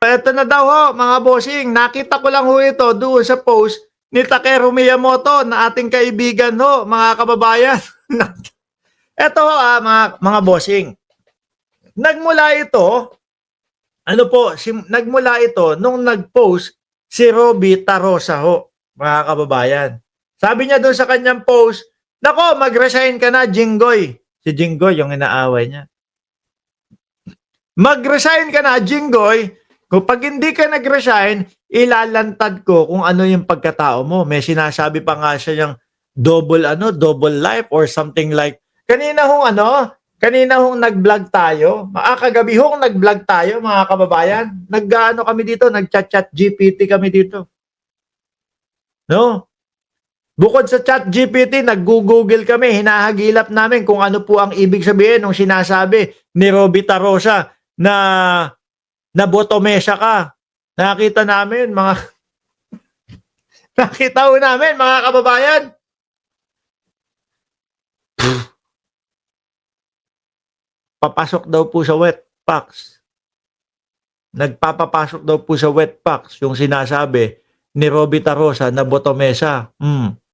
Eto na daw ho, mga bossing, nakita ko lang ho ito doon sa post ni Takeru Miyamoto na ating kaibigan ho, mga kababayan. Eto ho, mga bossing, nagmula ito, nagmula ito nung nag-post si Robby Tarosa ho, mga kababayan. Sabi niya doon sa kanyang post, nako, mag-resign ka na, Jinggoy. Si Jinggoy, yung inaaway niya. Mag-resign ka na, Jinggoy. Kung pag hindi ka nag-resign, ilalantad ko kung ano yung pagkatao mo. May sinasabi pa nga siya yung double life or something like. Kanina hong nag-vlog tayo. Kagabi hong nag-vlog tayo, mga kababayan. Nag-ano kami dito, nag-chat GPT kami dito. No? Bukod sa chat GPT, nag-google kami, hinahagilap namin kung ano po ang ibig sabihin ng sinasabi ni Robby Tarosa na botomesa ka. Nakita namin, nakita ho namin, mga kababayan. Papasok daw po sa wet packs. Nagpapapasok daw po sa wet packs yung sinasabi ni Robby Tarosa na botomesa.